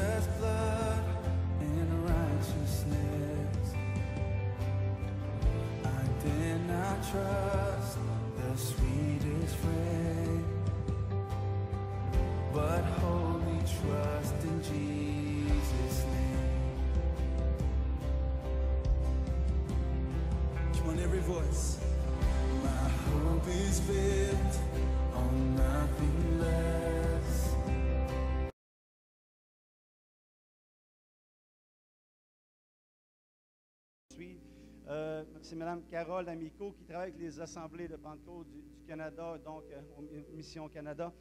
Jesus' blood and righteousness. I dare not trust the sweetest friend, but wholly trust in Jesus' name. Come on, every voice. My hope is built on nothing less. C'est Mme Carole Amico qui travaille avec les assemblées de Pentecôte du Canada, donc aux Missions Canada.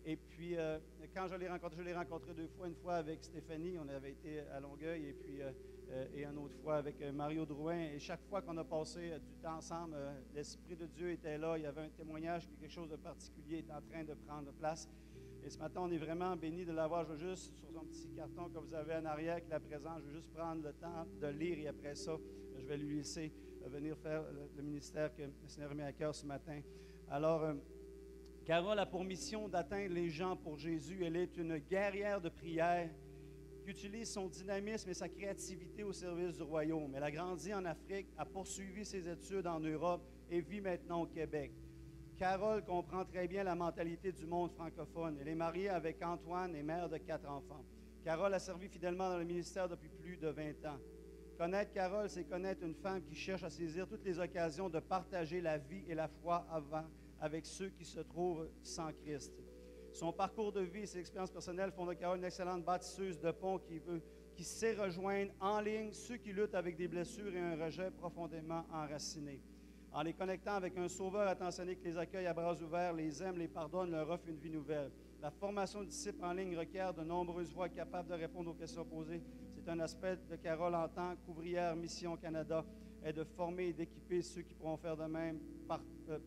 Et puis, quand je l'ai rencontré deux fois, une fois avec Stéphanie, on avait été à Longueuil, et puis et une autre fois avec Mario Drouin. Et chaque fois qu'on a passé du temps ensemble, l'Esprit de Dieu était là, il y avait un témoignage que quelque chose de particulier est en train de prendre place. Et ce matin, on est vraiment bénis de l'avoir. Je veux juste, sur son petit carton que vous avez en arrière, qui est la présence, je veux juste prendre le temps de lire, et après ça, je vais lui laisser venir faire le ministère que le Seigneur met à cœur ce matin. Alors, Carole a pour mission d'atteindre les gens pour Jésus. Elle est une guerrière de prière qui utilise son dynamisme et sa créativité au service du royaume. Elle a grandi en Afrique, a poursuivi ses études en Europe et vit maintenant au Québec. Carole comprend très bien la mentalité du monde francophone. Elle est mariée avec Antoine et mère de 4 enfants. Carole a servi fidèlement dans le ministère depuis plus de 20 ans. Connaître Carole, c'est connaître une femme qui cherche à saisir toutes les occasions de partager la vie et la foi avec ceux qui se trouvent sans Christ. Son parcours de vie et ses expériences personnelles font de Carole une excellente bâtisseuse de ponts qui sait rejoindre en ligne ceux qui luttent avec des blessures et un rejet profondément enraciné. En les connectant avec un sauveur attentionné qui les accueille à bras ouverts, les aime, les pardonne, leur offre une vie nouvelle. La formation de disciples en ligne requiert de nombreuses voix capables de répondre aux questions posées. C'est un aspect de Carole en tant qu'ouvrière Mission Canada, est de former et d'équiper ceux qui pourront faire de même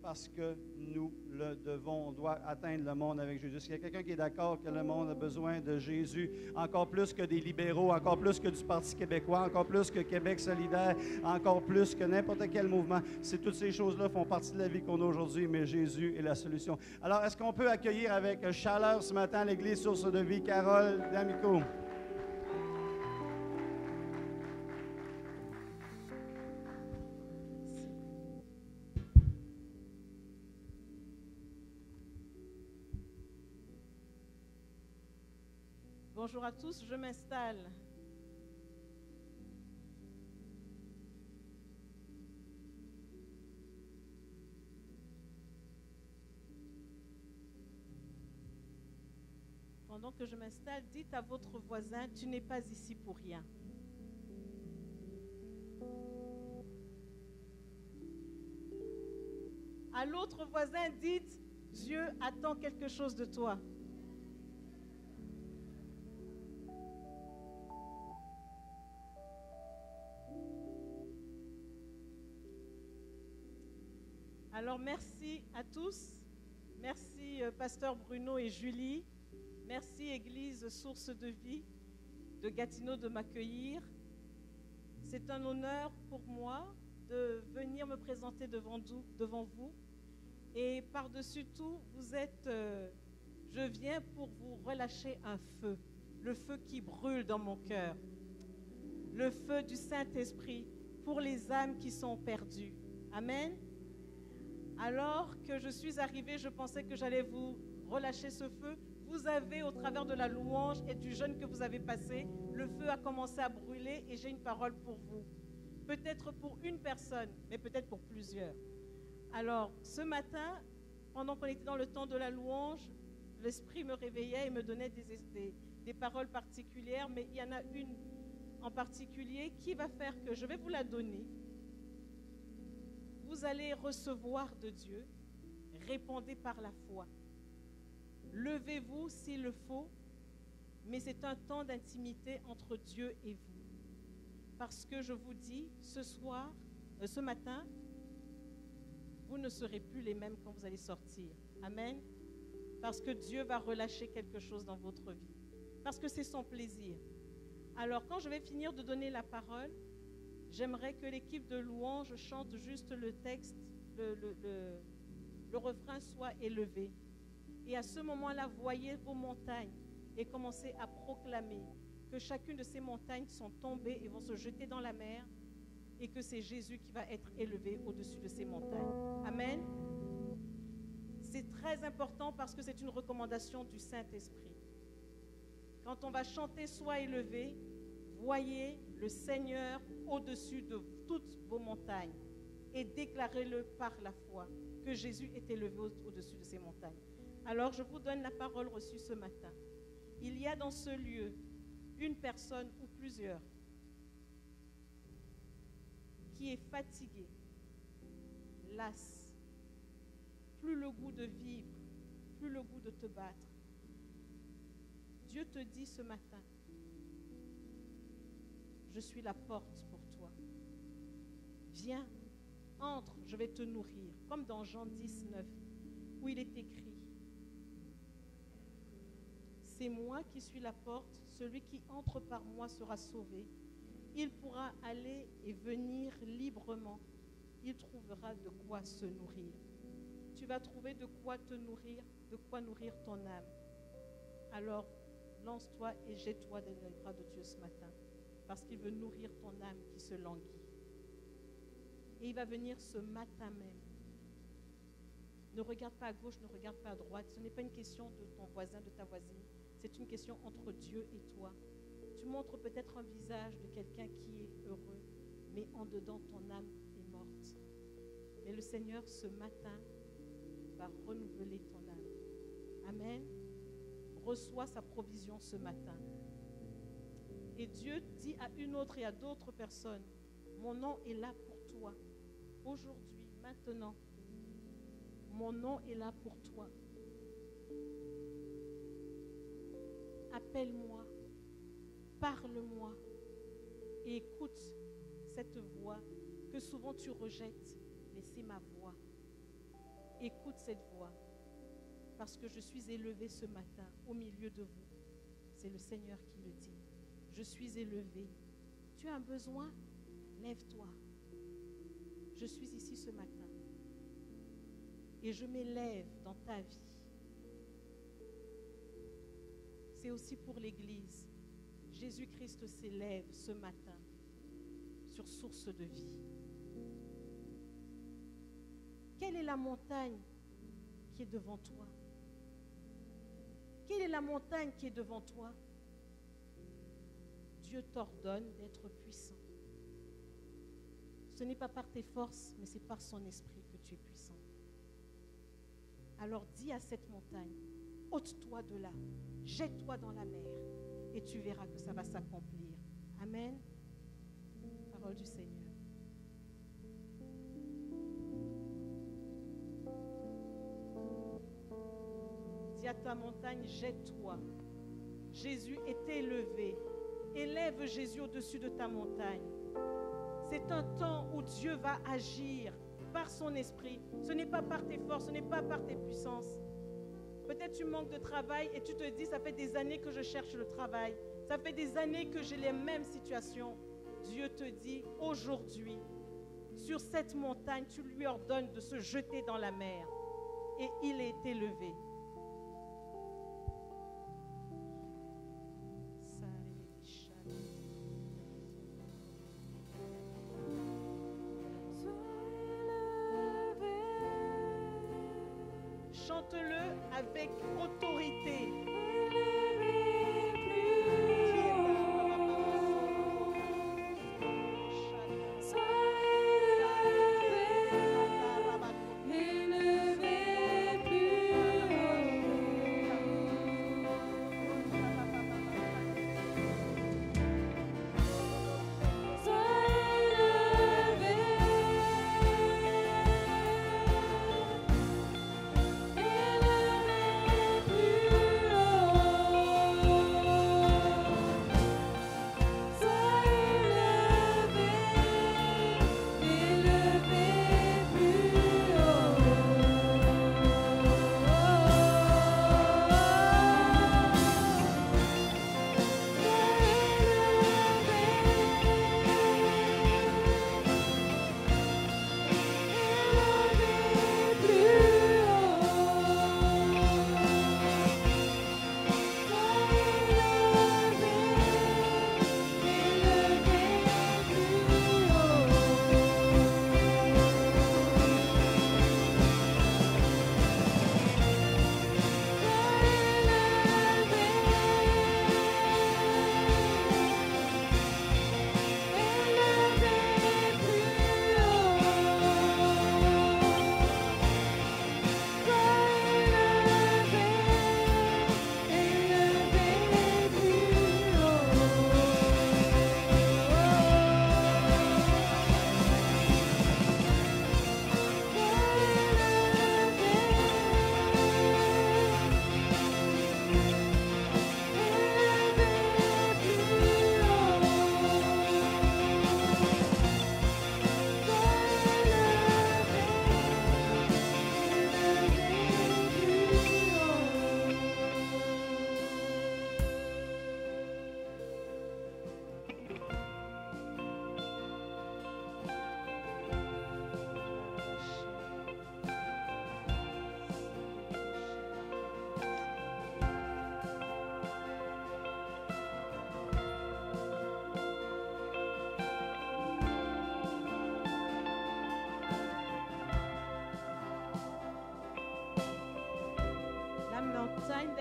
parce que nous le devons. On doit atteindre le monde avec Jésus. S'il y a quelqu'un qui est d'accord que le monde a besoin de Jésus, encore plus que des libéraux, encore plus que du Parti québécois, encore plus que Québec solidaire, encore plus que n'importe quel mouvement, toutes ces choses-là font partie de la vie qu'on a aujourd'hui, mais Jésus est la solution. Alors, est-ce qu'on peut accueillir avec chaleur ce matin l'Église Source de Vie, Carole D'Amico? Bonjour à tous, je m'installe. Pendant que je m'installe, dites à votre voisin, tu n'es pas ici pour rien. À l'autre voisin, dites, Dieu attend quelque chose de toi. Alors, merci à tous. Merci, Pasteur Bruno et Julie. Merci, Église Source de Vie de Gatineau, de m'accueillir. C'est un honneur pour moi de venir me présenter devant vous. Et par-dessus tout, je viens pour vous relâcher un feu, le feu qui brûle dans mon cœur, le feu du Saint-Esprit pour les âmes qui sont perdues. Amen. Alors que je suis arrivée, je pensais que j'allais vous relâcher ce feu. Vous avez, au travers de la louange et du jeûne que vous avez passé, le feu a commencé à brûler et j'ai une parole pour vous. Peut-être pour une personne, mais peut-être pour plusieurs. Alors, ce matin, pendant qu'on était dans le temps de la louange, l'Esprit me réveillait et me donnait des paroles particulières, mais il y en a une en particulier qui va faire que je vais vous la donner. Vous allez recevoir de Dieu, répondez par la foi. Levez-vous s'il le faut, mais c'est un temps d'intimité entre Dieu et vous. Parce que je vous dis, ce matin, vous ne serez plus les mêmes quand vous allez sortir. Amen. Parce que Dieu va relâcher quelque chose dans votre vie. Parce que c'est son plaisir. Alors, quand je vais finir de donner la parole, j'aimerais que l'équipe de louange chante juste le texte, le refrain soit élevé. Et à ce moment-là, voyez vos montagnes et commencez à proclamer que chacune de ces montagnes sont tombées et vont se jeter dans la mer et que c'est Jésus qui va être élevé au-dessus de ces montagnes. Amen. C'est très important parce que c'est une recommandation du Saint-Esprit. Quand on va chanter « Sois élevé », voyez le Seigneur au-dessus de toutes vos montagnes et déclarez-le par la foi que Jésus est élevé au-dessus de ces montagnes. Alors, je vous donne la parole reçue ce matin. Il y a dans ce lieu une personne ou plusieurs qui est fatiguée, lasse, plus le goût de vivre, plus le goût de te battre. Dieu te dit ce matin, je suis la porte pour toi. Viens, entre, je vais te nourrir. Comme dans Jean 10, 9, où il est écrit, c'est moi qui suis la porte, celui qui entre par moi sera sauvé. Il pourra aller et venir librement. Il trouvera de quoi se nourrir. Tu vas trouver de quoi te nourrir, de quoi nourrir ton âme. Alors, lance-toi et jette-toi dans les bras de Dieu ce matin, parce qu'il veut nourrir ton âme qui se languit. Et il va venir ce matin même. Ne regarde pas à gauche, ne regarde pas à droite. Ce n'est pas une question de ton voisin, de ta voisine. C'est une question entre Dieu et toi. Tu montres peut-être un visage de quelqu'un qui est heureux, mais en dedans, ton âme est morte. Mais le Seigneur, ce matin, va renouveler ton âme. Amen. Reçois sa provision ce matin. Et Dieu dit à une autre et à d'autres personnes, mon nom est là pour toi. Aujourd'hui, maintenant, mon nom est là pour toi. Appelle-moi, parle-moi et écoute cette voix que souvent tu rejettes, mais c'est ma voix. Écoute cette voix, parce que je suis élevé ce matin au milieu de vous. C'est le Seigneur qui le dit. Je suis élevé. Tu as un besoin? Lève-toi. Je suis ici ce matin. Et je m'élève dans ta vie. C'est aussi pour l'Église. Jésus-Christ s'élève ce matin sur source de vie. Quelle est la montagne qui est devant toi? Quelle est la montagne qui est devant toi? Dieu t'ordonne d'être puissant. Ce n'est pas par tes forces, mais c'est par son esprit que tu es puissant. Alors dis à cette montagne, ôte-toi de là, jette-toi dans la mer, et tu verras que ça va s'accomplir. Amen. Parole du Seigneur. Dis à ta montagne, jette-toi. Jésus est élevé. Élève Jésus au-dessus de ta montagne. C'est un temps où Dieu va agir par son esprit. Ce n'est pas par tes forces, ce n'est pas par tes puissances. Peut-être tu manques de travail et tu te dis, ça fait des années que je cherche le travail. Ça fait des années que j'ai les mêmes situations. Dieu te dit, aujourd'hui, sur cette montagne, tu lui ordonnes de se jeter dans la mer. Et il est élevé. Chante-le avec autorité. Plus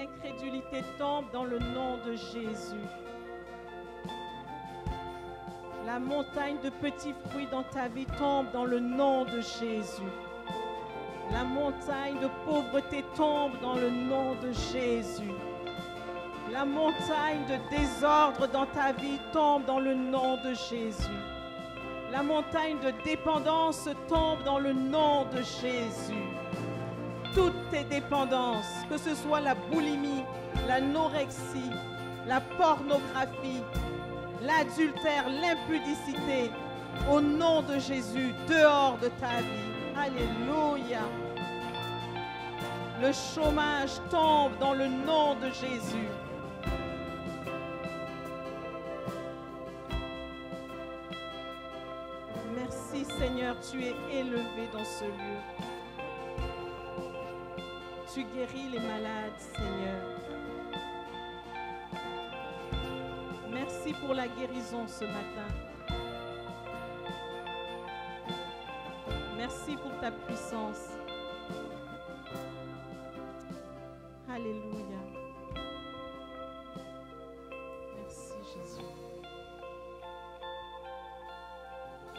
d'incrédulité tombe dans le nom de Jésus. La montagne de petits fruits dans ta vie tombe dans le nom de Jésus. La montagne de pauvreté tombe dans le nom de Jésus. La montagne de désordre dans ta vie tombe dans le nom de Jésus. La montagne de dépendance tombe dans le nom de Jésus. Toutes tes dépendances, que ce soit la boulimie, l'anorexie, la pornographie, l'adultère, l'impudicité, au nom de Jésus, dehors de ta vie. Alléluia. Le chômage tombe dans le nom de Jésus. Merci Seigneur, tu es élevé dans ce lieu. Tu guéris les malades, Seigneur. Merci pour la guérison ce matin. Merci pour ta puissance. Alléluia. Merci Jésus.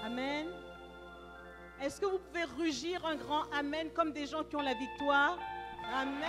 Amen. Est-ce que vous pouvez rugir un grand Amen comme des gens qui ont la victoire? Amen.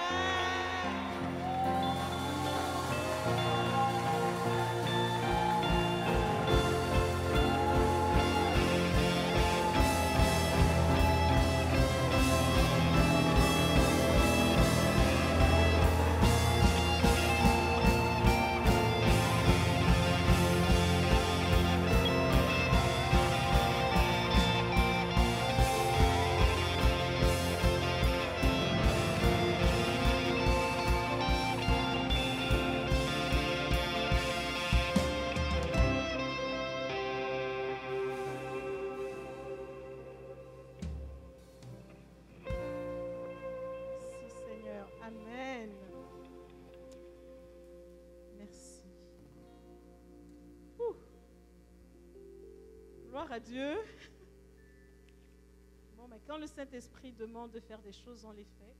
Amen. Merci. Gloire à Dieu. Bon, mais quand le Saint-Esprit demande de faire des choses, on les fait.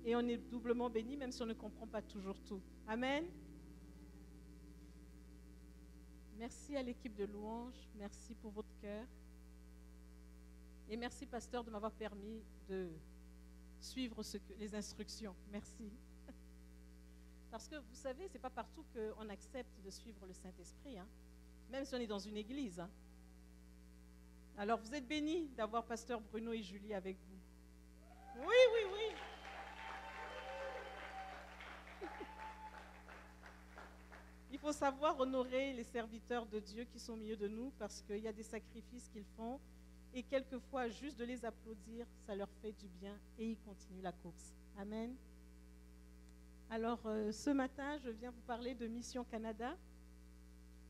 Et on est doublement béni, même si on ne comprend pas toujours tout. Amen. Merci à l'équipe de louange. Merci pour votre cœur. Et merci, pasteur, de m'avoir permis de suivre les instructions. Merci. Parce que vous savez, ce n'est pas partout qu'on accepte de suivre le Saint-Esprit, hein? Même si on est dans une église. Hein? Alors, vous êtes bénis d'avoir pasteur Bruno et Julie avec vous. Oui, oui, oui. Il faut savoir honorer les serviteurs de Dieu qui sont au milieu de nous parce qu'il y a des sacrifices qu'ils font. Et quelquefois, juste de les applaudir, ça leur fait du bien et ils continuent la course. Amen. Alors, ce matin, je viens vous parler de Mission Canada.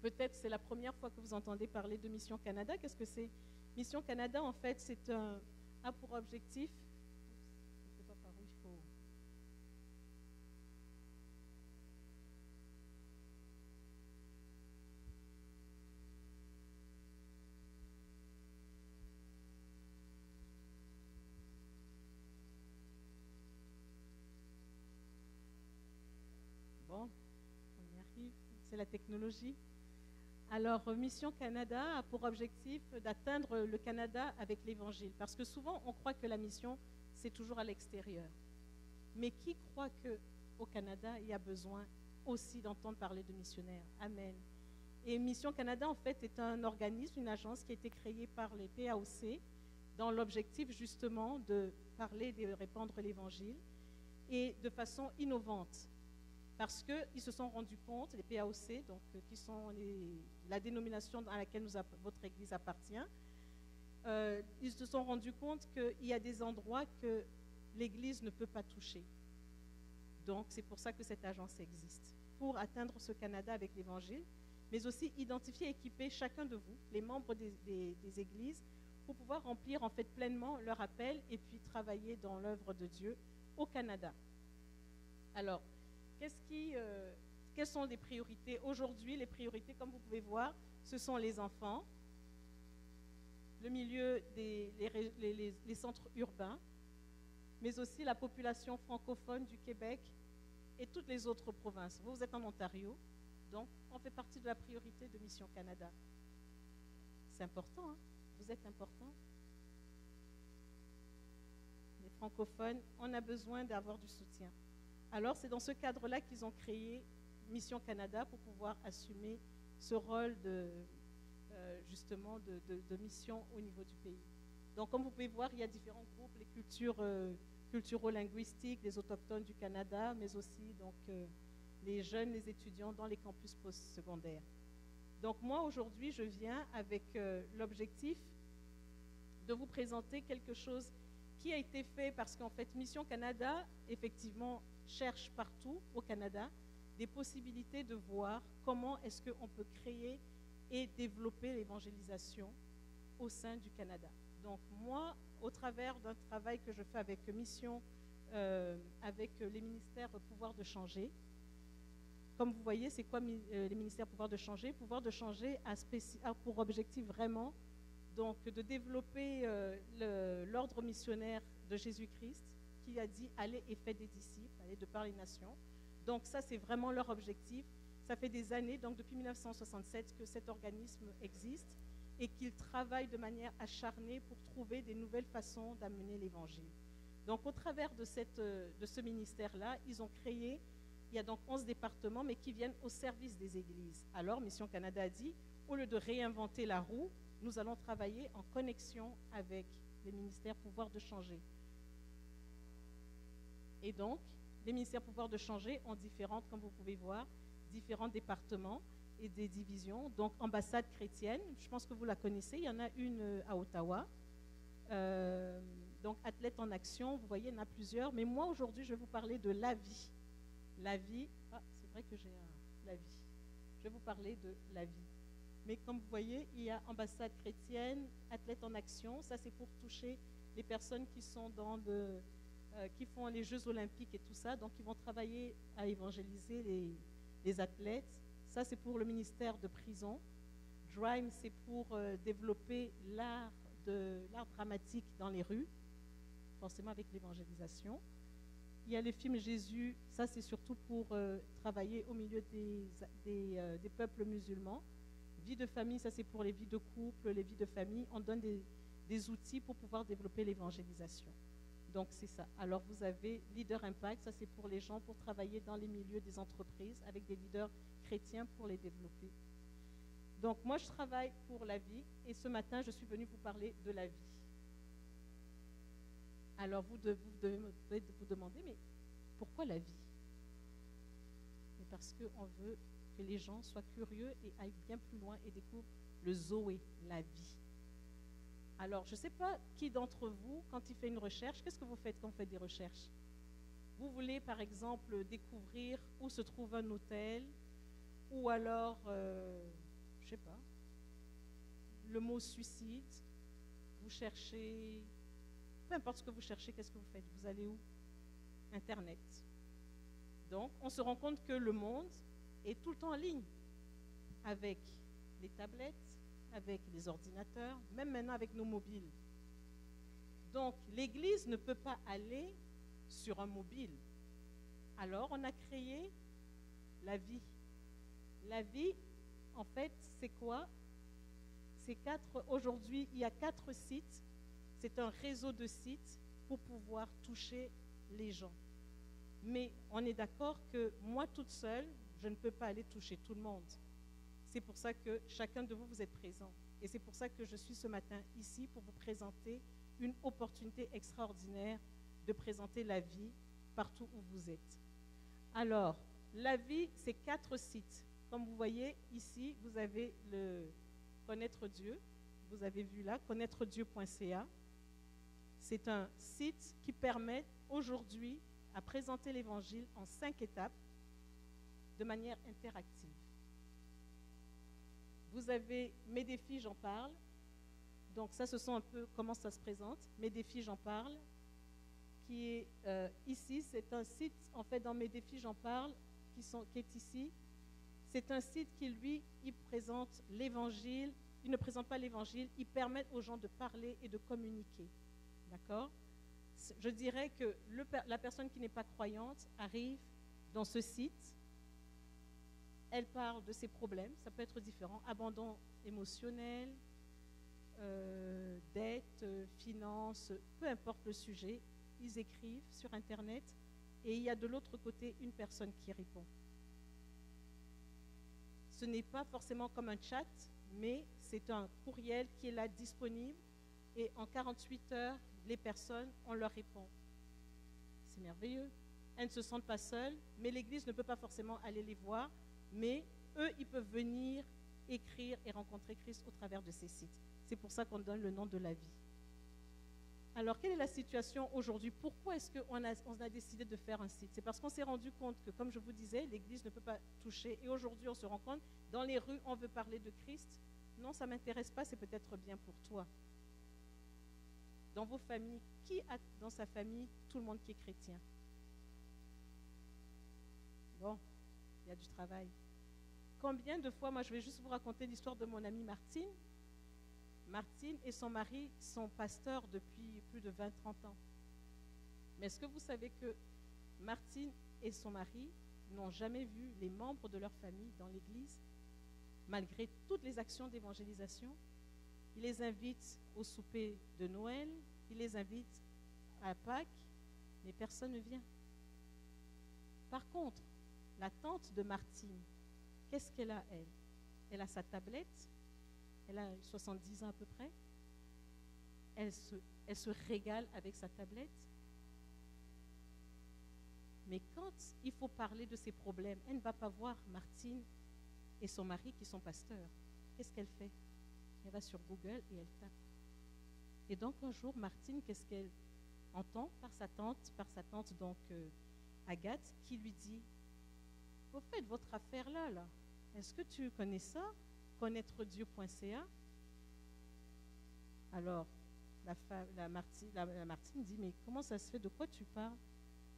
Peut-être c'est la première fois que vous entendez parler de Mission Canada. Qu'est-ce que c'est? Mission Canada, en fait, c'est a pour objectif... Je ne sais pas par où il faut... Bon, on y arrive, c'est la technologie. Alors, Mission Canada a pour objectif d'atteindre le Canada avec l'Évangile. Parce que souvent, on croit que la mission, c'est toujours à l'extérieur. Mais qui croit qu'au Canada, il y a besoin aussi d'entendre parler de missionnaires? Amen. Et Mission Canada, en fait, est un organisme, une agence qui a été créée par les PAOC dans l'objectif, justement, de parler, de répandre l'Évangile et de façon innovante. Parce qu'ils se sont rendus compte, les PAOC, donc, qui sont la dénomination à laquelle votre Église appartient, ils se sont rendus compte qu'il y a des endroits que l'Église ne peut pas toucher. Donc, c'est pour ça que cette agence existe, pour atteindre ce Canada avec l'Évangile, mais aussi identifier et équiper chacun de vous, les membres des Églises, pour pouvoir remplir en fait pleinement leur appel et puis travailler dans l'œuvre de Dieu au Canada. Alors, quelles sont les priorités? Aujourd'hui, les priorités, comme vous pouvez voir, ce sont les enfants, le milieu les centres urbains, mais aussi la population francophone du Québec et toutes les autres provinces. Vous êtes en Ontario, donc on fait partie de la priorité de Mission Canada. C'est important, hein? Vous êtes important. Les francophones, on a besoin d'avoir du soutien. Alors, c'est dans ce cadre-là qu'ils ont créé Mission Canada pour pouvoir assumer ce rôle justement de mission au niveau du pays. Donc, comme vous pouvez voir, il y a différents groupes, les cultures culturo-linguistiques, les autochtones du Canada, mais aussi donc, les jeunes, les étudiants dans les campus postsecondaires. Donc, moi, aujourd'hui, je viens avec l'objectif de vous présenter quelque chose qui a été fait parce qu'en fait, Mission Canada, effectivement, cherche partout au Canada des possibilités de voir comment est-ce qu'on peut créer et développer l'évangélisation au sein du Canada. Donc moi, au travers d'un travail que je fais avec Mission, avec les ministères Pouvoir de changer, comme vous voyez, c'est quoi les ministères Pouvoir de changer? Pouvoir de changer a pour objectif vraiment donc, de développer l'ordre missionnaire de Jésus-Christ qui a dit « Allez et faites des disciples, allez de par les nations ». Donc ça, c'est vraiment leur objectif. Ça fait des années, donc depuis 1967, que cet organisme existe et qu'il travaille de manière acharnée pour trouver des nouvelles façons d'amener l'Évangile. Donc au travers de ce ministère-là, ils ont créé, il y a donc 11 départements, mais qui viennent au service des églises. Alors Mission Canada a dit, au lieu de réinventer la roue, nous allons travailler en connexion avec les ministères Pouvoir de changer. Et donc, les ministères Pouvoir de changer ont différentes, comme vous pouvez voir, différents départements et des divisions. Donc, ambassade chrétienne, je pense que vous la connaissez, il y en a une à Ottawa. Donc, athlète en action, vous voyez, il y en a plusieurs. Mais moi, aujourd'hui, je vais vous parler de la vie. La vie, c'est vrai que j'ai la vie. Je vais vous parler de la vie. Mais comme vous voyez, il y a ambassade chrétienne, athlète en action. Ça, c'est pour toucher les personnes qui sont qui font les Jeux olympiques et tout ça. Donc, ils vont travailler à évangéliser les athlètes. Ça, c'est pour le ministère de prison. DRIME, c'est pour développer l'art dramatique dans les rues, forcément avec l'évangélisation. Il y a le film Jésus, ça c'est surtout pour travailler au milieu des peuples musulmans. Vie de famille, ça c'est pour les vies de couple, les vies de famille. On donne des outils pour pouvoir développer l'évangélisation. Donc c'est ça. Alors vous avez Leader Impact, ça c'est pour les gens, pour travailler dans les milieux des entreprises avec des leaders chrétiens pour les développer. Donc moi je travaille pour la vie et ce matin je suis venue vous parler de la vie. Alors vous devez vous demander, mais pourquoi la vie? Mais parce qu'on veut que les gens soient curieux et aillent bien plus loin et découvrent le Zoé, la vie. Alors, je ne sais pas qui d'entre vous, quand il fait une recherche, qu'est-ce que vous faites quand vous faites des recherches? Vous voulez, par exemple, découvrir où se trouve un hôtel, ou alors, je ne sais pas, le mot suicide, vous cherchez, peu importe ce que vous cherchez, qu'est-ce que vous faites? Vous allez où? Internet. Donc, on se rend compte que le monde est tout le temps en ligne, avec les tablettes, avec les ordinateurs, même maintenant avec nos mobiles. Donc, l'Église ne peut pas aller sur un mobile. Alors, on a créé la vie. La vie, en fait, c'est quoi? Aujourd'hui, il y a 4 sites. C'est un réseau de sites pour pouvoir toucher les gens. Mais on est d'accord que moi, toute seule, je ne peux pas aller toucher tout le monde. C'est pour ça que chacun de vous, vous êtes présent. Et c'est pour ça que je suis ce matin ici pour vous présenter une opportunité extraordinaire de présenter la vie partout où vous êtes. Alors, la vie, c'est 4 sites. Comme vous voyez ici, vous avez le Connaître Dieu. Vous avez vu là, connaîtredieu.ca. C'est un site qui permet aujourd'hui à présenter l'Évangile en 5 étapes de manière interactive. Vous avez Mes défis, j'en parle. Donc ça, ce sont un peu comment ça se présente. Mes défis, j'en parle. Qui est ici, c'est un site, en fait, dans Mes défis, j'en parle, qui est ici. C'est un site qui, lui, il présente l'Évangile. Il ne présente pas l'Évangile, il permet aux gens de parler et de communiquer. D'accord? Je dirais que la personne qui n'est pas croyante arrive dans ce site. Elle parle de ses problèmes, ça peut être différent, abandon émotionnel, dette, finances, peu importe le sujet, ils écrivent sur Internet et il y a de l'autre côté une personne qui répond. Ce n'est pas forcément comme un chat, mais c'est un courriel qui est là disponible et en 48 heures, les personnes, on leur répond. C'est merveilleux. Elles ne se sentent pas seules, mais l'Église ne peut pas forcément aller les voir, mais eux, ils peuvent venir écrire et rencontrer Christ au travers de ces sites. C'est pour ça qu'on donne le nom de la vie. Alors, quelle est la situation aujourd'hui? Pourquoi est-ce qu'on a décidé de faire un site? C'est parce qu'on s'est rendu compte que, comme je vous disais, l'Église ne peut pas toucher. Et aujourd'hui, on se rend compte, dans les rues, on veut parler de Christ. Non, ça ne m'intéresse pas, c'est peut-être bien pour toi. Dans vos familles, qui a dans sa famille tout le monde qui est chrétien? Bon, il y a du travail. Combien de fois, moi je vais juste vous raconter l'histoire de mon amie Martine. Martine et son mari sont pasteurs depuis plus de 20-30 ans. Mais est-ce que vous savez que Martine et son mari n'ont jamais vu les membres de leur famille dans l'église, malgré toutes les actions d'évangélisation? Ils les invitent au souper de Noël, ils les invitent à Pâques, mais personne ne vient. Par contre, la tante de Martine, qu'est-ce qu'elle a, elle? Elle a sa tablette, elle a 70 ans à peu près, elle se régale avec sa tablette. Mais quand il faut parler de ses problèmes, elle ne va pas voir Martine et son mari qui sont pasteurs. Qu'est-ce qu'elle fait? Elle va sur Google et elle tape. Et donc un jour, Martine, qu'est-ce qu'elle entend par sa tante donc Agathe, qui lui dit: au fait, votre affaire là, est-ce que tu connais ça? Connaîtredieu.ca. Alors, la Martine dit: mais comment ça se fait? De quoi tu parles?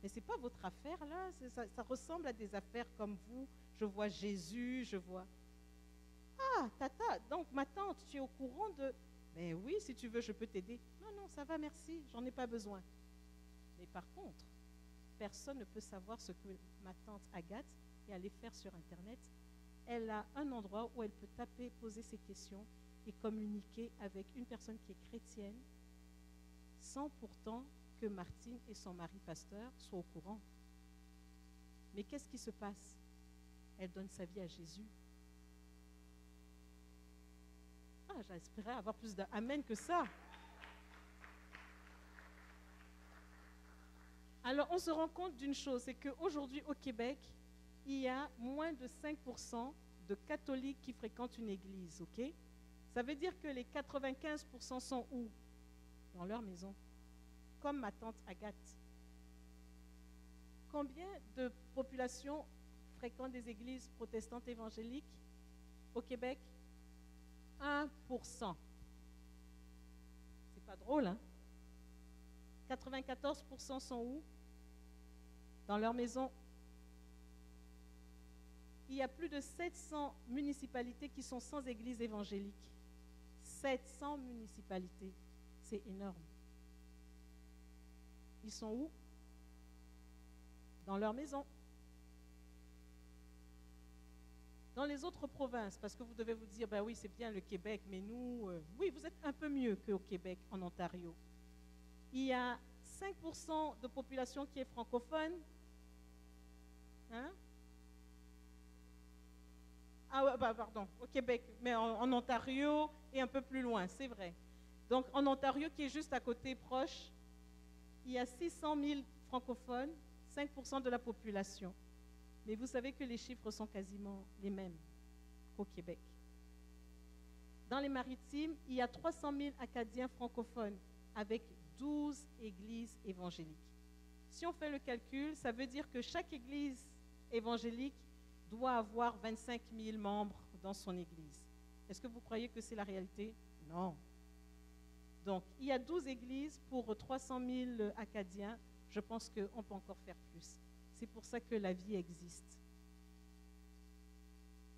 Mais ce n'est pas votre affaire là, ça ressemble à des affaires comme vous. Je vois Jésus, je vois... Ah, tata, donc ma tante, tu es au courant de... Mais oui, si tu veux, je peux t'aider. Non, non, ça va, merci, j'en ai pas besoin. Mais par contre, personne ne peut savoir ce que ma tante Agathe est allée faire sur Internet. Elle a un endroit où elle peut taper, poser ses questions et communiquer avec une personne qui est chrétienne, sans pourtant que Martine et son mari pasteur soient au courant. Mais qu'est-ce qui se passe? Elle donne sa vie à Jésus. Ah, j'espérais avoir plus d'amen que ça. Alors, on se rend compte d'une chose, c'est qu'aujourd'hui au Québec, il y a moins de 5% de catholiques qui fréquentent une église, ok? Ça veut dire que les 95% sont où? Dans leur maison, comme ma tante Agathe. Combien de populations fréquentent des églises protestantes évangéliques au Québec? 1%. C'est pas drôle, hein? 94% sont où? Dans leur maison. Il y a plus de 700 municipalités qui sont sans église évangélique. 700 municipalités. C'est énorme. Ils sont où? Dans leur maison. Dans les autres provinces, parce que vous devez vous dire, ben oui, c'est bien le Québec, mais nous, oui, vous êtes un peu mieux qu'au Québec, en Ontario. Il y a 5% de population qui est francophone. Hein? Ah ouais, bah, pardon, au Québec, mais en Ontario et un peu plus loin, c'est vrai. Donc en Ontario, qui est juste à côté, proche, il y a 600 000 francophones, 5% de la population. Mais vous savez que les chiffres sont quasiment les mêmes qu'au Québec. Dans les Maritimes, il y a 300 000 Acadiens francophones avec 12 églises évangéliques. Si on fait le calcul, ça veut dire que chaque église évangélique doit avoir 25 000 membres dans son église. Est-ce que vous croyez que c'est la réalité? Non. Donc, il y a 12 églises pour 300 000 Acadiens. Je pense qu'on peut encore faire plus. C'est pour ça que la vie existe.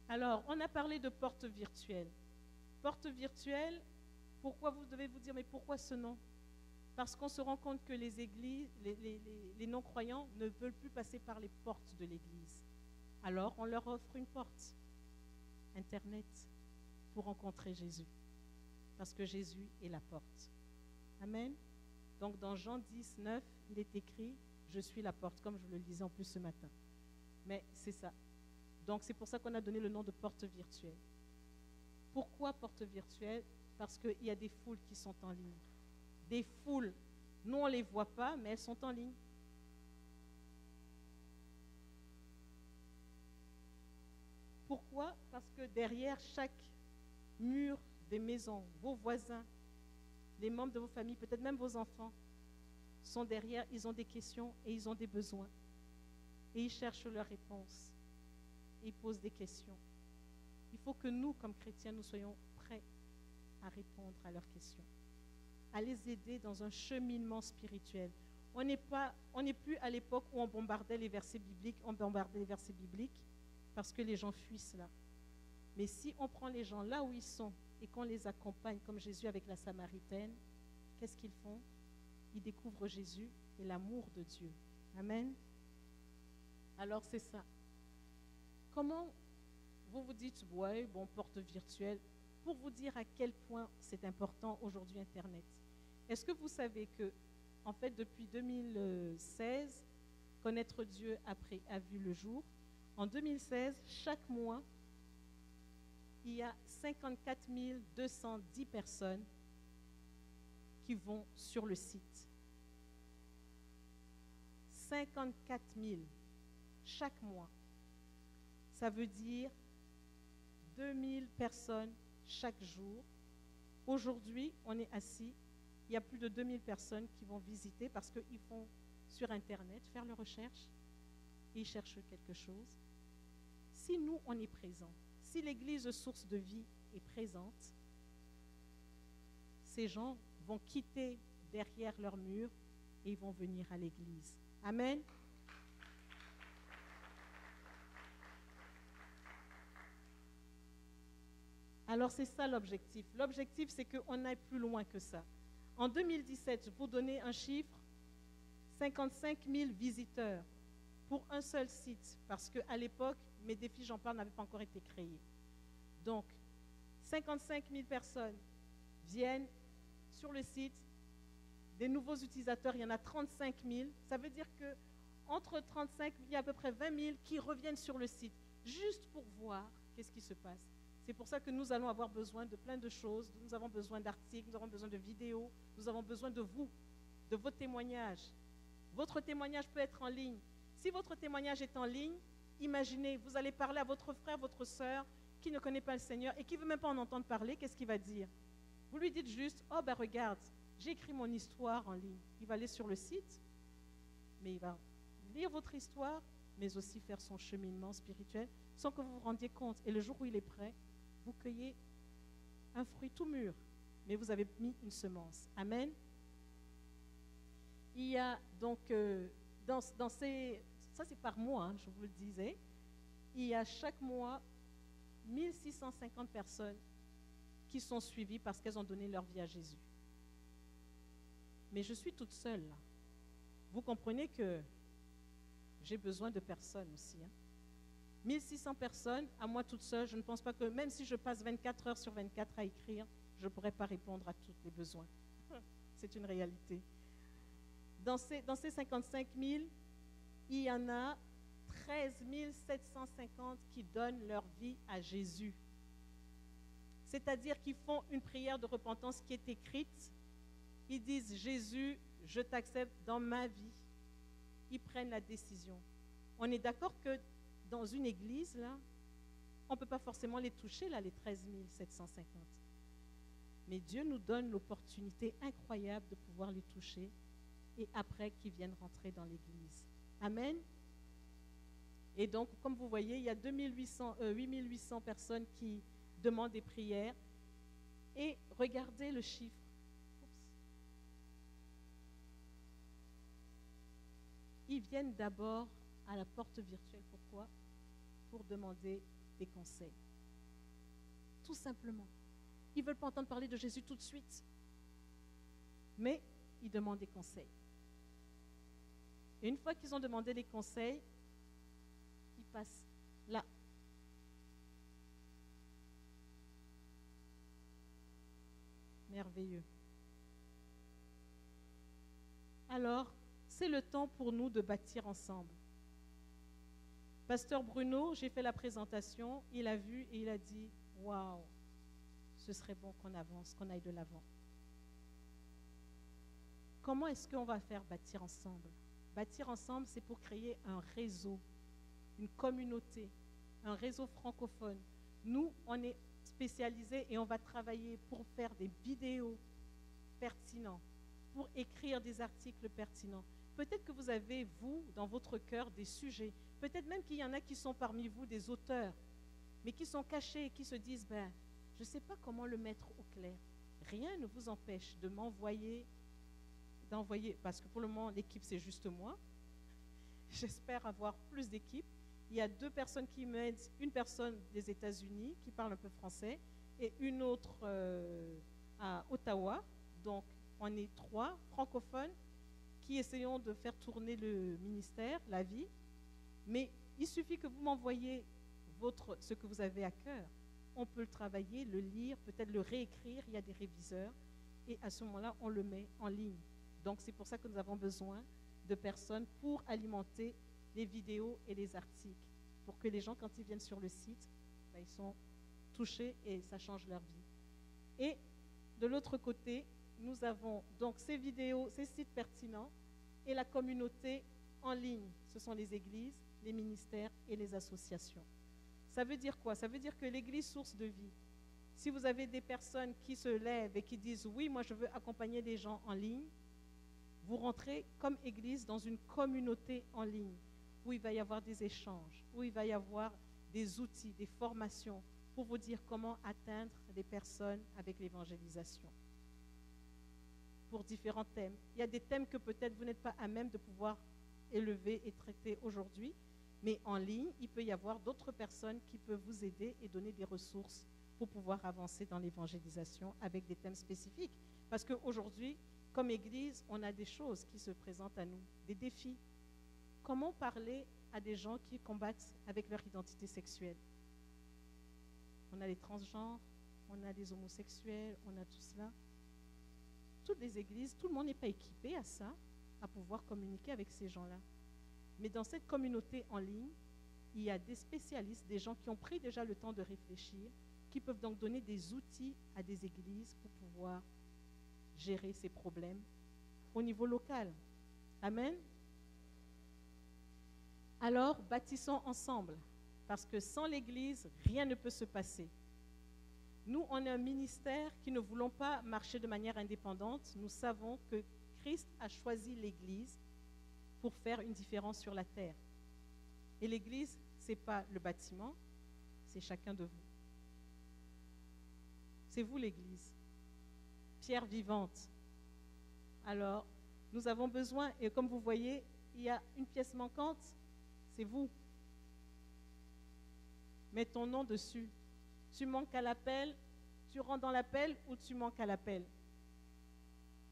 Alors, on a parlé de porte virtuelle. Porte virtuelle, pourquoi vous devez vous dire, mais pourquoi ce nom? Parce qu'on se rend compte que les églises, les non-croyants ne veulent plus passer par les portes de l'église. Alors, on leur offre une porte, Internet, pour rencontrer Jésus. Parce que Jésus est la porte. Amen. Donc, dans Jean 10, 9, il est écrit « Je suis la porte », comme je le lisais en plus ce matin. Mais c'est ça. Donc, c'est pour ça qu'on a donné le nom de porte virtuelle. Pourquoi porte virtuelle? Parce qu'il y a des foules qui sont en ligne. Des foules. Nous, on ne les voit pas, mais elles sont en ligne. Pourquoi? Parce que derrière chaque mur des maisons, vos voisins, les membres de vos familles, peut-être même vos enfants, sont derrière, ils ont des questions et ils ont des besoins. Et ils cherchent leurs réponses. Et ils posent des questions. Il faut que nous, comme chrétiens, nous soyons prêts à répondre à leurs questions, à les aider dans un cheminement spirituel. On n'est plus à l'époque où on bombardait les versets bibliques, parce que les gens fuient cela. Mais si on prend les gens là où ils sont et qu'on les accompagne, comme Jésus avec la Samaritaine, qu'est-ce qu'ils font? Ils découvrent Jésus et l'amour de Dieu. Amen. Alors c'est ça. Comment vous vous dites, ouais, bon, porte virtuelle, pour vous dire à quel point c'est important aujourd'hui Internet. Est-ce que vous savez que, en fait, depuis 2016, Connaître Dieu a vu le jour. En 2016, chaque mois, il y a 54 210 personnes qui vont sur le site. 54 000 chaque mois. Ça veut dire 2000 personnes chaque jour. Aujourd'hui, on est assis. Il y a plus de 2000 personnes qui vont visiter parce qu'ils font sur Internet, faire leurs recherches et ils cherchent quelque chose. Si nous, on est présents, si l'Église Source de Vie est présente, ces gens vont quitter derrière leurs murs et ils vont venir à l'Église. Amen. Alors c'est ça l'objectif. L'objectif, c'est qu'on aille plus loin que ça. En 2017, je vais vous donner un chiffre, 55 000 visiteurs pour un seul site, parce qu'à l'époque, mes défis, j'en parle, n'avaient pas encore été créés. Donc, 55 000 personnes viennent sur le site, des nouveaux utilisateurs, il y en a 35 000. Ça veut dire qu'entre 35 000, il y a à peu près 20 000 qui reviennent sur le site, juste pour voir qu'est-ce qui se passe. C'est pour ça que nous allons avoir besoin de plein de choses. Nous avons besoin d'articles, nous avons besoin de vidéos, nous avons besoin de vous, de vos témoignages. Votre témoignage peut être en ligne. Si votre témoignage est en ligne, imaginez, vous allez parler à votre frère, votre soeur, qui ne connaît pas le Seigneur et qui ne veut même pas en entendre parler, qu'est-ce qu'il va dire? Vous lui dites juste, oh ben regarde, j'ai écrit mon histoire en ligne. Il va aller sur le site, mais il va lire votre histoire, mais aussi faire son cheminement spirituel, sans que vous vous rendiez compte. Et le jour où il est prêt, vous cueillez un fruit tout mûr, mais vous avez mis une semence. Amen. Il y a donc, ça c'est par mois, hein, je vous le disais, il y a chaque mois 1650 personnes qui sont suivies parce qu'elles ont donné leur vie à Jésus. Mais je suis toute seule là. Vous comprenez que j'ai besoin de personnes aussi. Hein. 1600 personnes, à moi toute seule, je ne pense pas que, même si je passe 24 heures sur 24 à écrire, je ne pourrais pas répondre à tous les besoins. C'est une réalité. Dans ces 55 000, il y en a 13 750 qui donnent leur vie à Jésus. C'est-à-dire qu'ils font une prière de repentance qui est écrite. Ils disent, Jésus, je t'accepte dans ma vie. Ils prennent la décision. On est d'accord que dans une église, là, on ne peut pas forcément les toucher, là, les 13 750. Mais Dieu nous donne l'opportunité incroyable de pouvoir les toucher et après qu'ils viennent rentrer dans l'église. Amen. Et donc, comme vous voyez, il y a 8800 personnes qui demandent des prières. Et regardez le chiffre. Ils viennent d'abord à la porte virtuelle. Pourquoi? Pour demander des conseils. Tout simplement. Ils ne veulent pas entendre parler de Jésus tout de suite. Mais ils demandent des conseils. Et une fois qu'ils ont demandé des conseils, ils passent là. Merveilleux. Alors, c'est le temps pour nous de bâtir ensemble. Pasteur Bruno, j'ai fait la présentation, il a vu et il a dit « Waouh, ce serait bon qu'on avance, qu'on aille de l'avant. » Comment est-ce qu'on va faire bâtir ensemble? Bâtir ensemble, c'est pour créer un réseau, une communauté, un réseau francophone. Nous, on est spécialisés et on va travailler pour faire des vidéos pertinentes, pour écrire des articles pertinents. Peut-être que vous avez, vous, dans votre cœur, des sujets. Peut-être même qu'il y en a qui sont parmi vous des auteurs, mais qui sont cachés et qui se disent, ben, je ne sais pas comment le mettre au clair. Rien ne vous empêche de d'envoyer, parce que pour le moment, l'équipe, c'est juste moi. J'espère avoir plus d'équipes. Il y a 2 personnes qui m'aident, une personne des États-Unis qui parle un peu français et une autre à Ottawa. Donc, on est 3 francophones qui essayons de faire tourner le ministère, la vie. Mais il suffit que vous m'envoyiez ce que vous avez à cœur. On peut le travailler, le lire, peut-être le réécrire. Il y a des réviseurs. Et à ce moment-là, on le met en ligne. Donc, c'est pour ça que nous avons besoin de personnes pour alimenter les vidéos et les articles, pour que les gens, quand ils viennent sur le site, ben, ils sont touchés et ça change leur vie. Et de l'autre côté, nous avons donc ces vidéos, ces sites pertinents et la communauté en ligne. Ce sont les églises, les ministères et les associations. Ça veut dire quoi? Ça veut dire que l'église source de vie, si vous avez des personnes qui se lèvent et qui disent « Oui, moi je veux accompagner des gens en ligne », vous rentrez comme église dans une communauté en ligne où il va y avoir des échanges, où il va y avoir des outils, des formations pour vous dire comment atteindre les personnes avec l'évangélisation. Pour différents thèmes. Il y a des thèmes que peut-être vous n'êtes pas à même de pouvoir élever et traiter aujourd'hui, mais en ligne, il peut y avoir d'autres personnes qui peuvent vous aider et donner des ressources pour pouvoir avancer dans l'évangélisation avec des thèmes spécifiques. Parce qu'aujourd'hui, comme Église, on a des choses qui se présentent à nous, des défis. Comment parler à des gens qui combattent avec leur identité sexuelle? On a les transgenres, on a les homosexuels, on a tout cela. Toutes les églises, tout le monde n'est pas équipé à ça, à pouvoir communiquer avec ces gens-là. Mais dans cette communauté en ligne, il y a des spécialistes, des gens qui ont pris déjà le temps de réfléchir, qui peuvent donc donner des outils à des églises pour pouvoir gérer ces problèmes au niveau local. Amen. Alors, bâtissons ensemble, parce que sans l'Église, rien ne peut se passer. Nous, on est un ministère qui ne voulons pas marcher de manière indépendante. Nous savons que Christ a choisi l'Église pour faire une différence sur la terre. Et l'Église, ce n'est pas le bâtiment, c'est chacun de vous. C'est vous l'Église. Pierre vivante. Alors, nous avons besoin, et comme vous voyez, il y a une pièce manquante, c'est vous. Mets ton nom dessus. Tu manques à l'appel, tu rentres dans l'appel ou tu manques à l'appel.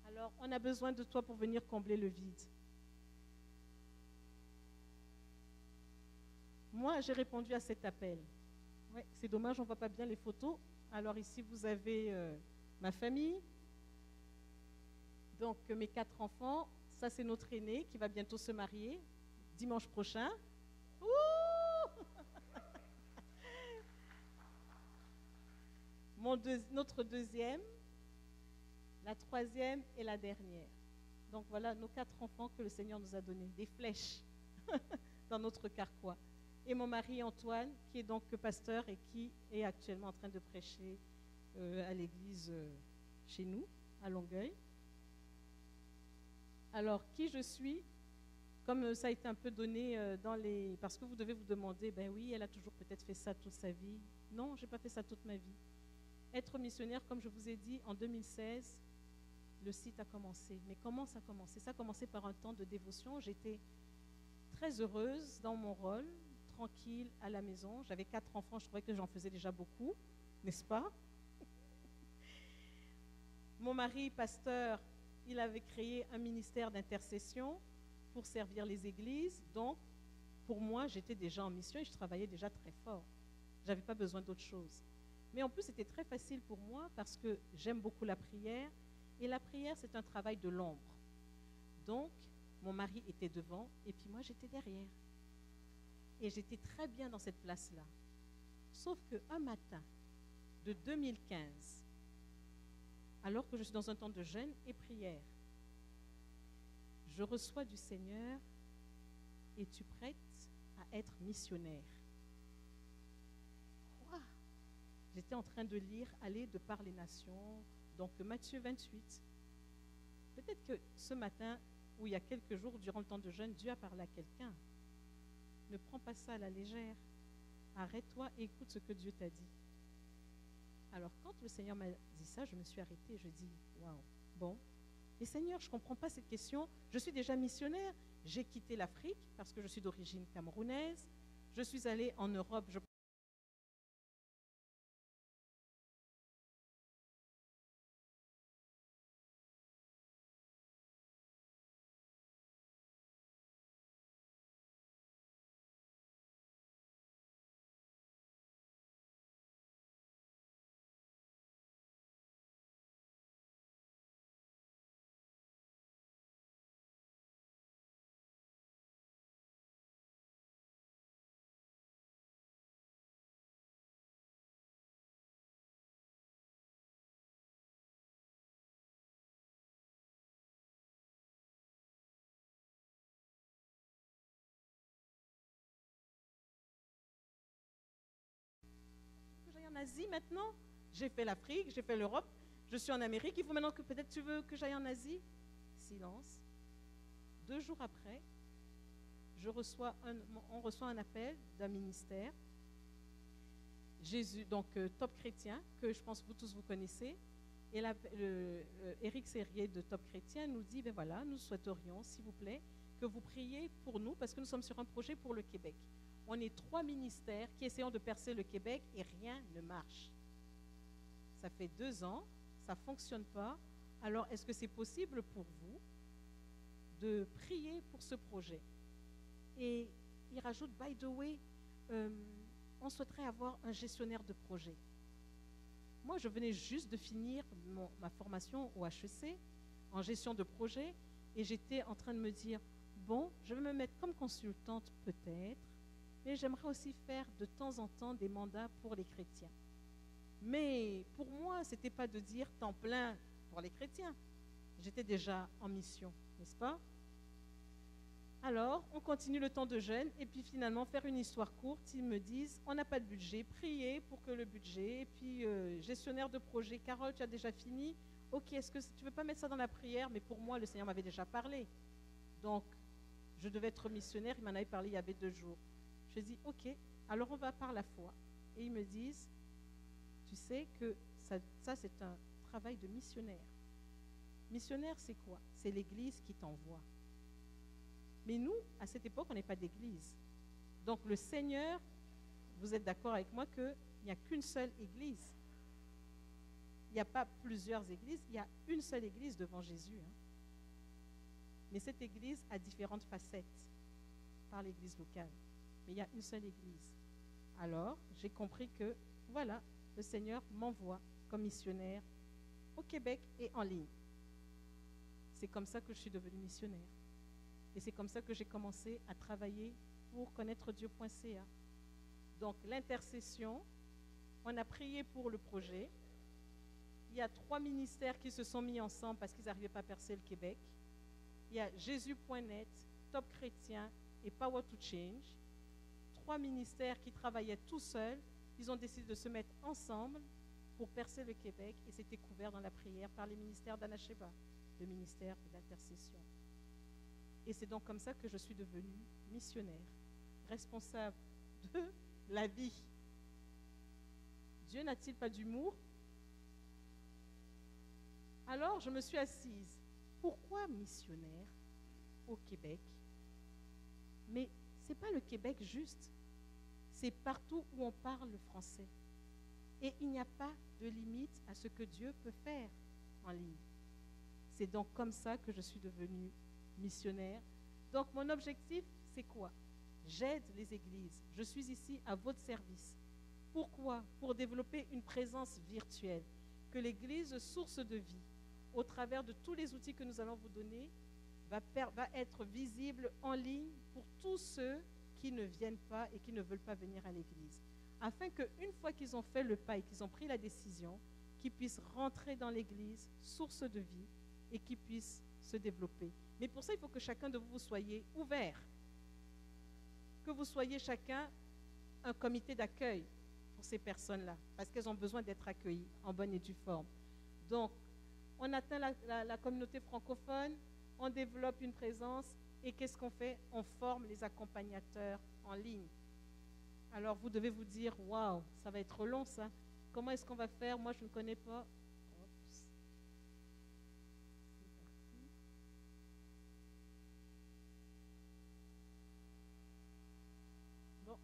Alors, on a besoin de toi pour venir combler le vide. Moi, j'ai répondu à cet appel. Ouais, c'est dommage, on ne voit pas bien les photos. Alors ici, vous avez ma famille. Donc, mes 4 enfants. Ça, c'est notre aîné qui va bientôt se marier dimanche prochain. Ouh! Notre deuxième, la troisième et la dernière. Donc, voilà nos 4 enfants que le Seigneur nous a donnés, des flèches dans notre carquois. Et mon mari Antoine, qui est donc pasteur et qui est actuellement en train de prêcher à l'église chez nous, à Longueuil. Alors, qui je suis? Comme ça a été un peu donné parce que vous devez vous demander, ben oui, elle a toujours peut-être fait ça toute sa vie. Non, je n'ai pas fait ça toute ma vie. Être missionnaire, comme je vous ai dit, en 2016, le site a commencé. Mais comment ça a commencé? Ça a commencé par un temps de dévotion. J'étais très heureuse dans mon rôle, tranquille à la maison. J'avais 4 enfants, je trouvais que j'en faisais déjà beaucoup, n'est-ce pas? Mon mari, pasteur, il avait créé un ministère d'intercession pour servir les églises. Donc, pour moi, j'étais déjà en mission et je travaillais déjà très fort. Je n'avais pas besoin d'autre chose. Mais en plus, c'était très facile pour moi parce que j'aime beaucoup la prière. Et la prière, c'est un travail de l'ombre. Donc, mon mari était devant et puis moi, j'étais derrière. Et j'étais très bien dans cette place-là. Sauf qu'un matin de 2015, alors que je suis dans un temps de jeûne et prière, je reçois du Seigneur: es-tu prête à être missionnaire? Wow. J'étais en train de lire aller de par les nations, donc Matthieu 28. Peut-être que ce matin, ou il y a quelques jours, durant le temps de jeûne, Dieu a parlé à quelqu'un. Ne prends pas ça à la légère. Arrête-toi et écoute ce que Dieu t'a dit. Alors, quand le Seigneur m'a dit ça, je me suis arrêtée et je dis: waouh, bon. Et Seigneur, je ne comprends pas cette question. Je suis déjà missionnaire. J'ai quitté l'Afrique parce que je suis d'origine camerounaise. Je suis allée en Europe. Que j'aille en Asie maintenant. J'ai fait l'Afrique, j'ai fait l'Europe, je suis en Amérique. Il faut maintenant que peut-être tu veux que j'aille en Asie. Silence. 2 jours après, on reçoit un appel d'un ministère. Jésus, donc Top Chrétien, que je pense que vous tous vous connaissez. Et là, Éric Serrier de Top Chrétien nous dit: ben voilà, nous souhaiterions, s'il vous plaît, que vous priez pour nous, parce que nous sommes sur un projet pour le Québec. On est 3 ministères qui essayons de percer le Québec et rien ne marche. Ça fait 2 ans, ça ne fonctionne pas. Alors, est-ce que c'est possible pour vous de prier pour ce projet? Et il rajoute: by the way, on souhaiterait avoir un gestionnaire de projet. Moi, je venais juste de finir ma formation au HEC en gestion de projet et j'étais en train de me dire: bon, je vais me mettre comme consultante peut-être, mais j'aimerais aussi faire de temps en temps des mandats pour les chrétiens. Mais pour moi, ce n'était pas de dire temps plein pour les chrétiens. J'étais déjà en mission, n'est-ce pas? Alors, on continue le temps de jeûne et puis finalement, faire une histoire courte, ils me disent: on n'a pas de budget, priez pour que le budget. Et puis, gestionnaire de projet: Carole, tu as déjà fini? Ok, est-ce que tu ne veux pas mettre ça dans la prière? Mais pour moi, le Seigneur m'avait déjà parlé. Donc, je devais être missionnaire, il m'en avait parlé il y avait 2 jours. Je dis: ok, alors on va par la foi. Et ils me disent: tu sais que ça c'est un travail de missionnaire. Missionnaire, c'est quoi? C'est l'Église qui t'envoie. Mais nous, à cette époque, on n'est pas d'église. Donc le Seigneur, vous êtes d'accord avec moi qu'il n'y a qu'une seule église. Il n'y a pas plusieurs églises, il y a une seule église devant Jésus. Mais cette église a différentes facettes par l'église locale. Mais il y a une seule église. Alors, j'ai compris que, voilà, le Seigneur m'envoie comme missionnaire au Québec et en ligne. C'est comme ça que je suis devenue missionnaire. Et c'est comme ça que j'ai commencé à travailler pour connaître-dieu.ca. Donc, l'intercession, on a prié pour le projet. Il y a 3 ministères qui se sont mis ensemble parce qu'ils n'arrivaient pas à percer le Québec. Il y a Jésus.net, Top Chrétien et Power to Change. 3 ministères qui travaillaient tout seuls. Ils ont décidé de se mettre ensemble pour percer le Québec et c'était couvert dans la prière par les ministères d'Anacheba, le ministère d'intercession. Et c'est donc comme ça que je suis devenue missionnaire, responsable de la vie. Dieu n'a-t-il pas d'humour? Alors je me suis assise. Pourquoi missionnaire au Québec? Mais ce n'est pas le Québec juste. C'est partout où on parle le français. Et il n'y a pas de limite à ce que Dieu peut faire en ligne. c'est donc comme ça que je suis devenue missionnaire. Donc mon objectif, c'est quoi? J'aide les églises. Je suis ici à votre service. Pourquoi? Pour développer une présence virtuelle. Que l'église source de vie, au travers de tous les outils que nous allons vous donner, va être visible en ligne pour tous ceux qui ne viennent pas et qui ne veulent pas venir à l'église. Afin qu'une fois qu'ils ont fait le pas et qu'ils ont pris la décision, qu'ils puissent rentrer dans l'église, source de vie, et qu'ils puissent se développer. Mais pour ça, il faut que chacun de vous soyez ouvert. Que vous soyez chacun un comité d'accueil pour ces personnes-là, parce qu'elles ont besoin d'être accueillies en bonne et due forme. Donc, on atteint la communauté francophone, on développe une présence, et qu'est-ce qu'on fait? On forme les accompagnateurs en ligne. Alors, vous devez vous dire, waouh, ça va être long ça. Comment est-ce qu'on va faire? Moi, je ne connais pas. Oups. C'est parti. Bon.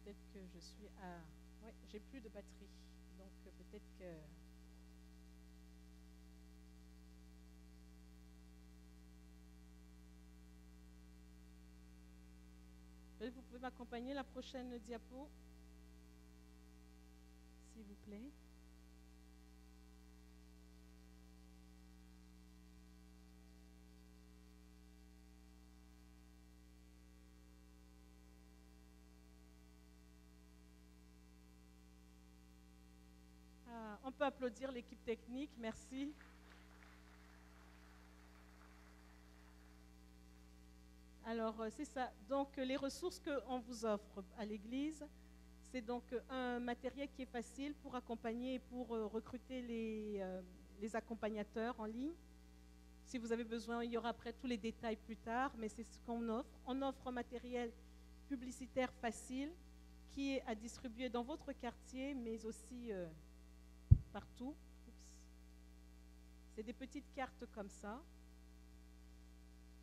Peut-être que je suis à... Oui, j'ai plus de batterie. Donc, peut-être que... Vous pouvez m'accompagner la prochaine diapo, s'il vous plaît. Ah, on peut applaudir l'équipe technique, merci. Alors, c'est ça. Donc, les ressources qu'on vous offre à l'Église, c'est donc un matériel qui est facile pour accompagner et pour recruter les accompagnateurs en ligne. Si vous avez besoin, il y aura après tous les détails plus tard, mais c'est ce qu'on offre. On offre un matériel publicitaire facile qui est à distribuer dans votre quartier, mais aussi partout. C'est des petites cartes comme ça.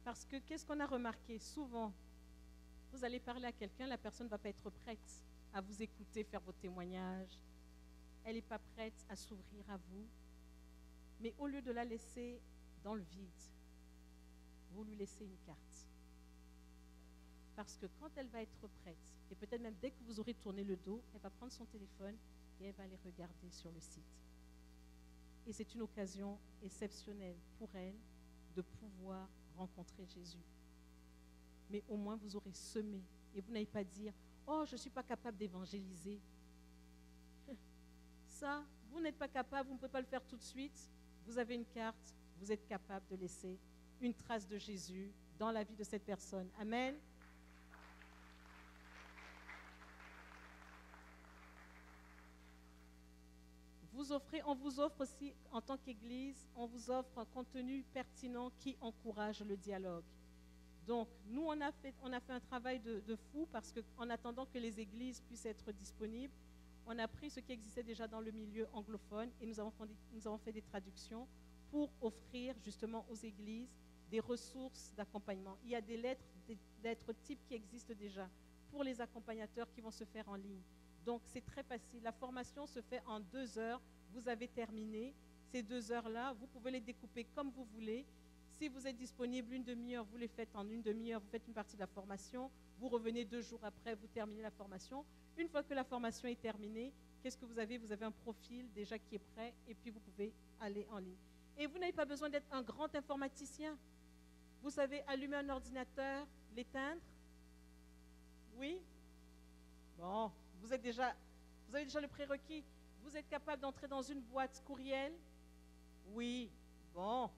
Parce que qu'est-ce qu'on a remarqué? Souvent, vous allez parler à quelqu'un, la personne ne va pas être prête à vous écouter, faire vos témoignages. Elle n'est pas prête à s'ouvrir à vous. Mais au lieu de la laisser dans le vide, vous lui laissez une carte. Parce que quand elle va être prête, et peut-être même dès que vous aurez tourné le dos, elle va prendre son téléphone et elle va aller regarder sur le site. Et c'est une occasion exceptionnelle pour elle de pouvoir rencontrer Jésus. Mais au moins vous aurez semé et vous n'allez pas dire « Oh, je ne suis pas capable d'évangéliser. » Ça, vous n'êtes pas capable, vous ne pouvez pas le faire tout de suite. Vous avez une carte, vous êtes capable de laisser une trace de Jésus dans la vie de cette personne. Amen. On vous offre aussi, en tant qu'Église, on vous offre un contenu pertinent qui encourage le dialogue. Donc, nous, on a fait un travail de fou parce qu'en attendant que les églises puissent être disponibles, on a pris ce qui existait déjà dans le milieu anglophone et nous avons fait des traductions pour offrir justement aux églises des ressources d'accompagnement. Il y a des lettres types qui existent déjà pour les accompagnateurs qui vont se faire en ligne. Donc, c'est très facile. La formation se fait en 2 heures. Vous avez terminé. Ces 2 heures-là, vous pouvez les découper comme vous voulez. Si vous êtes disponible une demi-heure, vous les faites en une demi-heure. Vous faites une partie de la formation. Vous revenez 2 jours après, vous terminez la formation. Une fois que la formation est terminée, qu'est-ce que vous avez? Vous avez un profil déjà qui est prêt et puis vous pouvez aller en ligne. Et vous n'avez pas besoin d'être un grand informaticien. Vous savez allumer un ordinateur, l'éteindre? Oui? Bon. Vous avez déjà le prérequis. Vous êtes capable d'entrer dans une boîte courriel? Oui. Bon.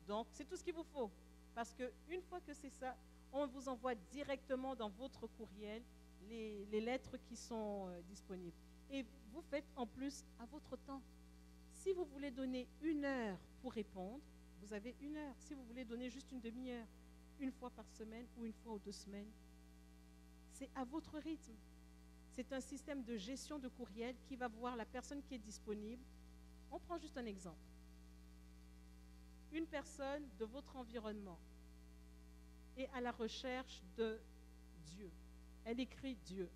Donc, c'est tout ce qu'il vous faut. Parce qu'une fois que c'est ça, on vous envoie directement dans votre courriel les lettres qui sont disponibles. Et vous faites en plus à votre temps. Si vous voulez donner 1 heure pour répondre, vous avez 1 heure. Si vous voulez donner juste une demi-heure, 1 fois par semaine ou 1 fois ou 2 semaines, c'est à votre rythme. C'est un système de gestion de courriel qui va voir la personne qui est disponible. On prend juste un exemple. Une personne de votre environnement est à la recherche de Dieu. Elle écrit Dieu.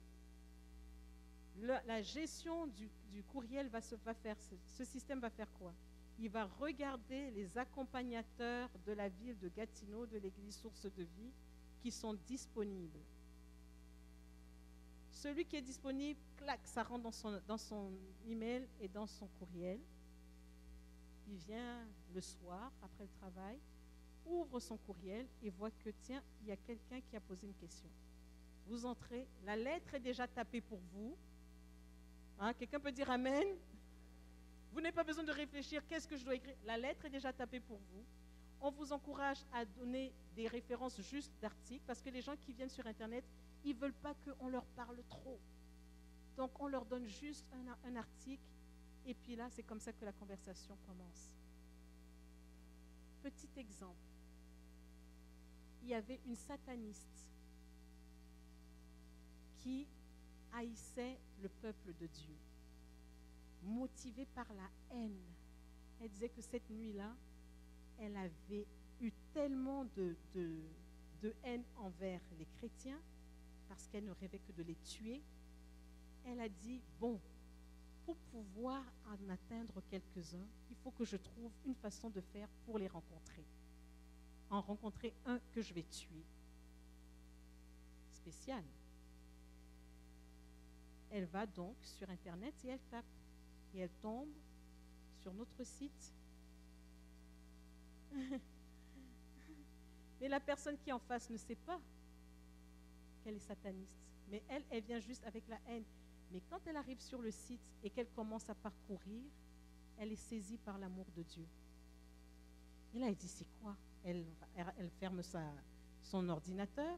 La gestion du courriel va faire, ce système va faire quoi? il va regarder les accompagnateurs de la ville de Gatineau, de l'église Source de Vie, qui sont disponibles. Celui qui est disponible, clac, ça rentre dans son email et dans son courriel. Il vient le soir, après le travail, ouvre son courriel et voit que, tiens, il y a quelqu'un qui a posé une question. Vous entrez, la lettre est déjà tapée pour vous. Hein, quelqu'un peut dire Amen? Vous n'avez pas besoin de réfléchir, qu'est-ce que je dois écrire? La lettre est déjà tapée pour vous. On vous encourage à donner des références justes d'articles parce que les gens qui viennent sur Internet, ils ne veulent pas qu'on leur parle trop. Donc, on leur donne juste un article et puis là, c'est comme ça que la conversation commence. Petit exemple. Il y avait une sataniste qui haïssait le peuple de Dieu, motivée par la haine. Elle disait que cette nuit-là, elle avait eu tellement de haine envers les chrétiens parce qu'elle ne rêvait que de les tuer. Elle a dit, bon, pour pouvoir en atteindre quelques-uns, il faut que je trouve une façon de faire pour les rencontrer. En rencontrer un que je vais tuer. Spécial. Elle va donc sur Internet et elle tape. Et elle tombe sur notre site. Mais la personne qui est en face ne sait pas qu'elle est sataniste. Mais elle vient juste avec la haine. Mais quand elle arrive sur le site et qu'elle commence à parcourir, elle est saisie par l'amour de Dieu. Et là, elle dit, c'est quoi? Elle ferme son ordinateur,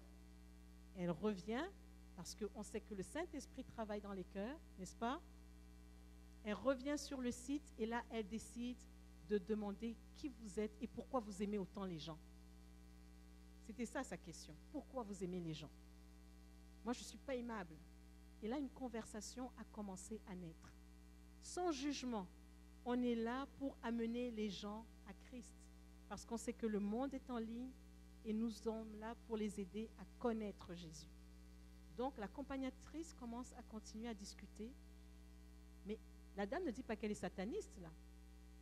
elle revient, parce qu'on sait que le Saint-Esprit travaille dans les cœurs, n'est-ce pas? Elle revient sur le site et là, elle décide de demander qui vous êtes et pourquoi vous aimez autant les gens. C'était ça sa question. Pourquoi vous aimez les gens? Moi, je ne suis pas aimable. Et là, une conversation a commencé à naître. Sans jugement, on est là pour amener les gens à Christ. Parce qu'on sait que le monde est en ligne et nous sommes là pour les aider à connaître Jésus. Donc, l'accompagnatrice commence à continuer à discuter. Mais la dame ne dit pas qu'elle est sataniste, là.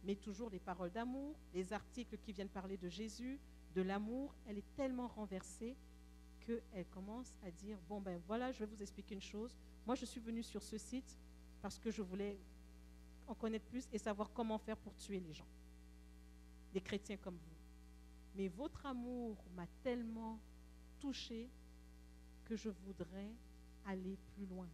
Mais toujours les paroles d'amour, les articles qui viennent parler de Jésus, de l'amour. Elle est tellement renversée qu'elle commence à dire, bon ben voilà, je vais vous expliquer une chose. Moi, je suis venue sur ce site parce que je voulais en connaître plus et savoir comment faire pour tuer les gens, des chrétiens comme vous. Mais votre amour m'a tellement touchée que je voudrais aller plus loin.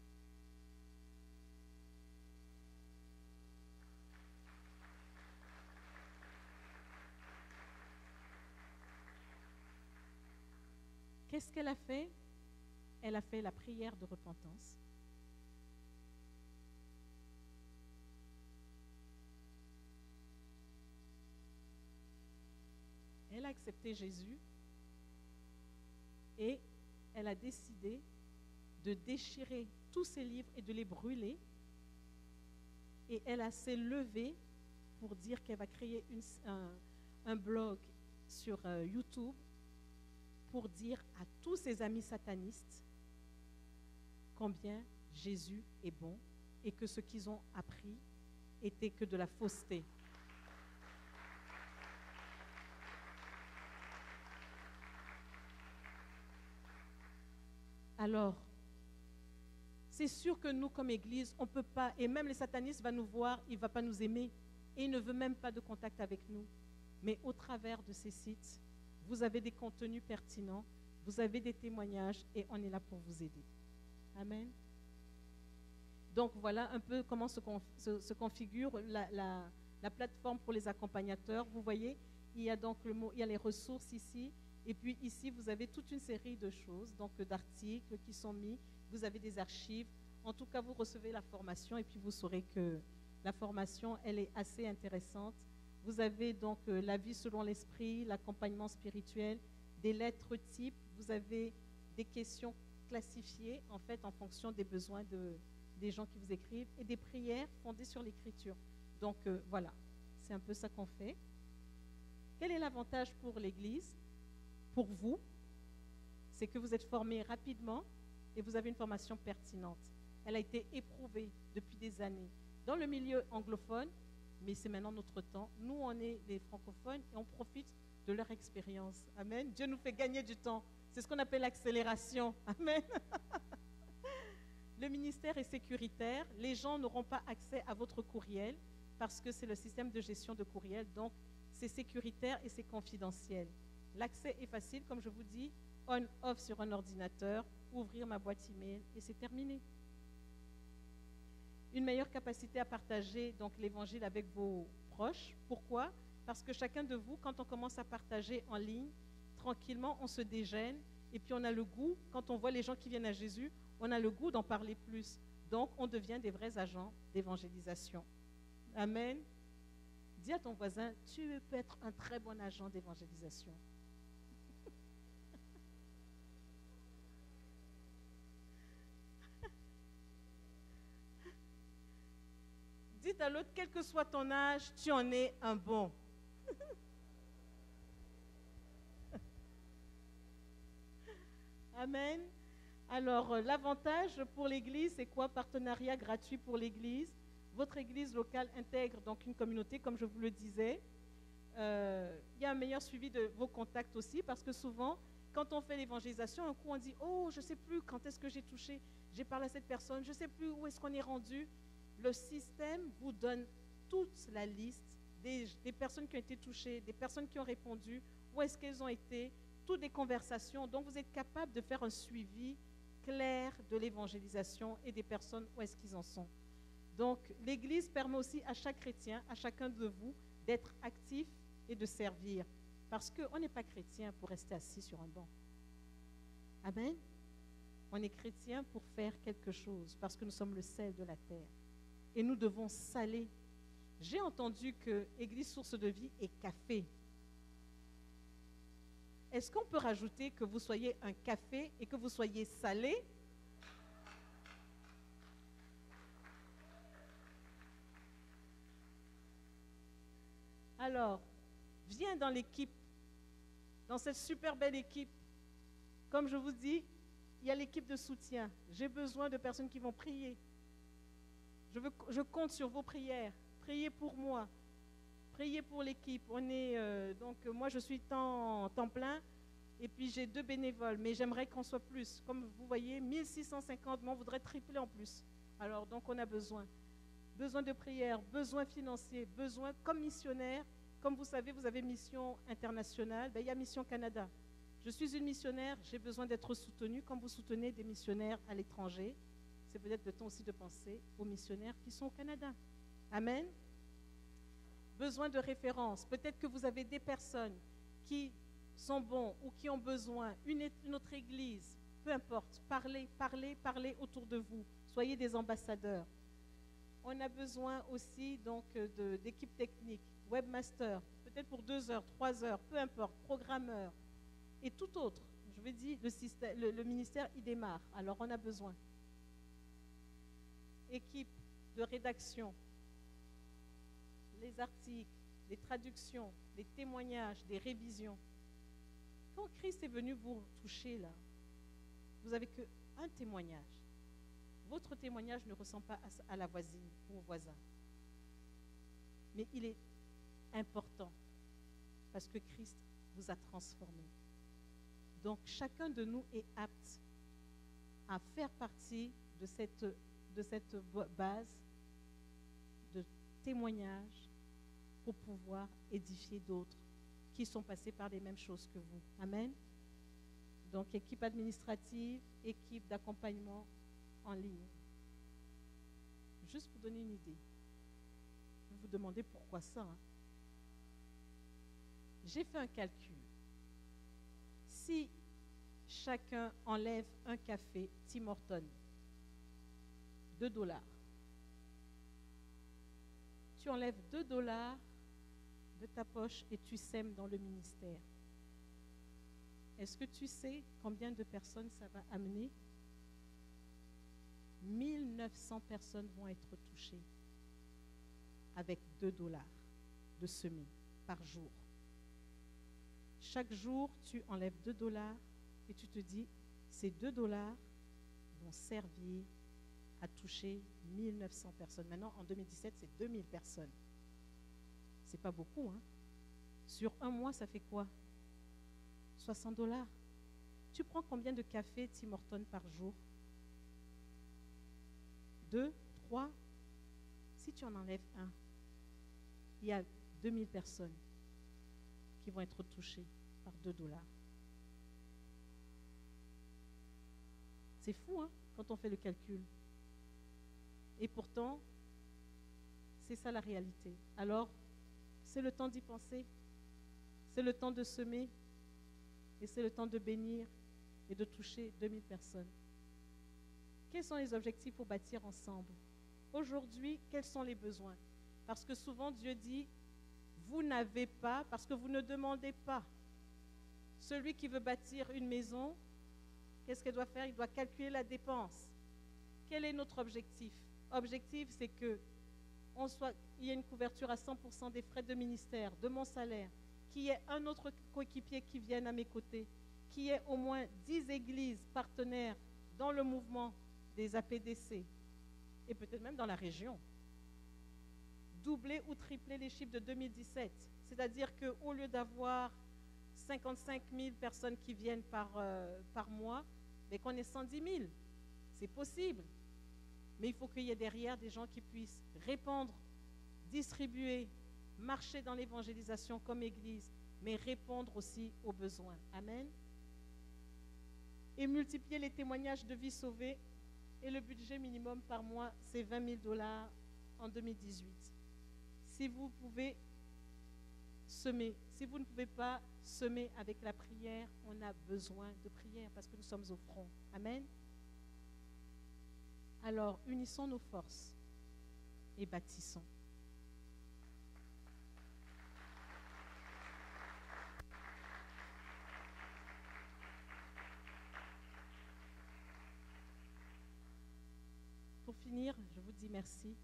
Qu'est-ce qu'elle a fait? Elle a fait la prière de repentance. Elle a accepté Jésus et elle a décidé de déchirer tous ses livres et de les brûler. Et elle s'est levée pour dire qu'elle va créer un blog sur YouTube pour dire à tous ses amis satanistes combien Jésus est bon et que ce qu'ils ont appris était que de la fausseté. Alors, c'est sûr que nous, comme Église, on ne peut pas, et même les satanistes vont nous voir, il ne va pas nous aimer, et il ne veut même pas de contact avec nous. Mais au travers de ces sites, vous avez des contenus pertinents, vous avez des témoignages, et on est là pour vous aider. Amen. Donc, voilà un peu comment se configure la plateforme pour les accompagnateurs. Vous voyez, il y a donc il y a les ressources ici, et puis ici, vous avez toute une série de choses, donc d'articles qui sont mis. Vous avez des archives. En tout cas, vous recevez la formation et puis vous saurez que la formation, elle est assez intéressante. Vous avez donc la vie selon l'esprit, l'accompagnement spirituel, des lettres types. Vous avez des questions classifiées, en fait, en fonction des besoins des gens qui vous écrivent et des prières fondées sur l'écriture. Donc, voilà, c'est un peu ça qu'on fait. Quel est l'avantage pour l'Église? Pour vous, c'est que vous êtes formés rapidement et vous avez une formation pertinente. Elle a été éprouvée depuis des années. Dans le milieu anglophone, mais c'est maintenant notre temps. Nous, on est les francophones et on profite de leur expérience. Amen. Dieu nous fait gagner du temps. C'est ce qu'on appelle l'accélération. Amen. Le ministère est sécuritaire. Les gens n'auront pas accès à votre courriel parce que c'est le système de gestion de courriel. Donc, c'est sécuritaire et c'est confidentiel. L'accès est facile, comme je vous dis, on-off sur un ordinateur, ouvrir ma boîte email et c'est terminé. Une meilleure capacité à partager donc l'évangile avec vos proches. Pourquoi? Parce que chacun de vous, quand on commence à partager en ligne, tranquillement, on se dégêne et puis on a le goût, quand on voit les gens qui viennent à Jésus, on a le goût d'en parler plus. Donc, on devient des vrais agents d'évangélisation. Amen. Dis à ton voisin, tu peux être un très bon agent d'évangélisation. Dites à l'autre, quel que soit ton âge, tu en es un bon. Amen. Alors, l'avantage pour l'Église, c'est quoi? Partenariat gratuit pour l'Église. Votre Église locale intègre donc une communauté, comme je vous le disais. Il y a un meilleur suivi de vos contacts aussi, parce que souvent, quand on fait l'évangélisation, un coup on dit « Oh, je ne sais plus quand est-ce que j'ai touché, j'ai parlé à cette personne, je ne sais plus où est-ce qu'on est rendu. » Le système vous donne toute la liste des personnes qui ont été touchées, des personnes qui ont répondu, où est-ce qu'elles ont été, toutes les conversations. Donc, vous êtes capable de faire un suivi clair de l'évangélisation et des personnes où est-ce qu'ils en sont. Donc, l'Église permet aussi à chaque chrétien, à chacun de vous, d'être actif et de servir. Parce qu'on n'est pas chrétien pour rester assis sur un banc. Amen. On est chrétien pour faire quelque chose, parce que nous sommes le sel de la terre. Et nous devons saler. J'ai entendu que Église Source de Vie est café. Est-ce qu'on peut rajouter que vous soyez un café et que vous soyez salé? Alors, viens dans l'équipe, dans cette super belle équipe. Comme je vous dis, il y a l'équipe de soutien. J'ai besoin de personnes qui vont prier. Je compte sur vos prières. Priez pour moi. Priez pour l'équipe. Donc, moi, je suis temps plein et puis j'ai 2 bénévoles, mais j'aimerais qu'on soit plus. Comme vous voyez, 1650, mais on voudrait tripler en plus. Alors, donc, on a besoin de prière, besoin financier, besoin comme missionnaire. Comme vous savez, vous avez mission internationale, il y a Mission Canada. Je suis une missionnaire, j'ai besoin d'être soutenue comme vous soutenez des missionnaires à l'étranger. C'est peut-être le temps aussi de penser aux missionnaires qui sont au Canada. Amen. Besoin de référence. Peut-être que vous avez des personnes qui sont bons ou qui ont besoin, une autre église, peu importe. Parlez autour de vous. Soyez des ambassadeurs. On a besoin aussi donc d'équipes techniques, webmaster, peut-être pour 2 heures, 3 heures, peu importe, programmeur et tout autre. Je veux dire, le ministère, il démarre. Alors, on a besoin. Équipe de rédaction, les articles, les traductions, les témoignages, des révisions. Quand Christ est venu vous toucher là, vous n'avez qu'un témoignage. Votre témoignage ne ressemble pas à la voisine ou au voisin. Mais il est important parce que Christ vous a transformé. Donc chacun de nous est apte à faire partie de cette base de témoignage pour pouvoir édifier d'autres qui sont passés par les mêmes choses que vous. Amen. Donc équipe administrative, équipe d'accompagnement en ligne. Juste pour donner une idée. Vous vous demandez pourquoi ça. Hein? J'ai fait un calcul. Si chacun enlève un café Tim Hortons, $2. Tu enlèves $2 de ta poche et tu sèmes dans le ministère. Est-ce que tu sais combien de personnes ça va amener? 1900 personnes vont être touchées avec $2 de semis par jour. Chaque jour, tu enlèves $2 et tu te dis, ces $2 vont servir à toucher 1900 personnes. Maintenant, en 2017, c'est 2000 personnes. C'est pas beaucoup, hein? Sur un mois, ça fait quoi? 60 $. Tu prends combien de café Tim Hortons par jour? 2, 3? Si tu en enlèves un, il y a 2000 personnes qui vont être touchées par 2 $. C'est fou, hein, quand on fait le calcul. Et pourtant, c'est ça la réalité. Alors, c'est le temps d'y penser. C'est le temps de semer. Et c'est le temps de bénir et de toucher 2000 personnes. Quels sont les objectifs pour bâtir ensemble? Aujourd'hui, quels sont les besoins? Parce que souvent, Dieu dit, vous n'avez pas parce que vous ne demandez pas. Celui qui veut bâtir une maison, qu'est-ce qu'il doit faire? Il doit calculer la dépense. Quel est notre objectif? Objectif, c'est que il y ait une couverture à 100% des frais de ministère, de mon salaire, qu'il y ait un autre coéquipier qui vienne à mes côtés, qu'il y ait au moins 10 églises partenaires dans le mouvement des APDC et peut-être même dans la région. Doubler ou tripler les chiffres de 2017. C'est-à-dire qu'au lieu d'avoir 55 000 personnes qui viennent par mois, mais qu'on ait 110 000. C'est possible. Mais il faut qu'il y ait derrière des gens qui puissent répandre, distribuer, marcher dans l'évangélisation comme Église, mais répondre aussi aux besoins. Amen. Et multiplier les témoignages de vies sauvées. Et le budget minimum par mois, c'est 20 000 $ en 2018. Si vous pouvez semer, si vous ne pouvez pas semer avec la prière, on a besoin de prière parce que nous sommes au front. Amen. Alors, unissons nos forces et bâtissons. Pour finir, je vous dis merci.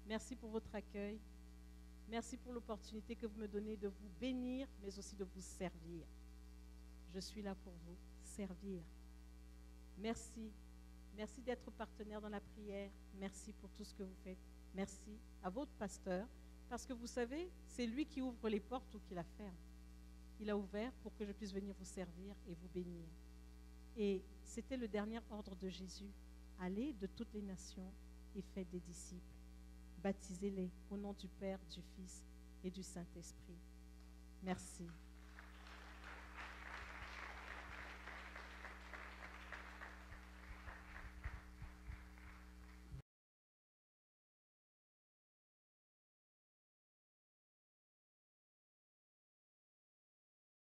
Merci pour votre accueil. Merci pour l'opportunité que vous me donnez de vous bénir, mais aussi de vous servir. Je suis là pour vous servir. Merci. Merci d'être partenaire dans la prière. Merci pour tout ce que vous faites. Merci à votre pasteur, parce que vous savez, c'est lui qui ouvre les portes ou qui la ferme. Il a ouvert pour que je puisse venir vous servir et vous bénir. Et c'était le dernier ordre de Jésus. Allez de toutes les nations et faites des disciples. Baptisez-les au nom du Père, du Fils et du Saint-Esprit. Merci.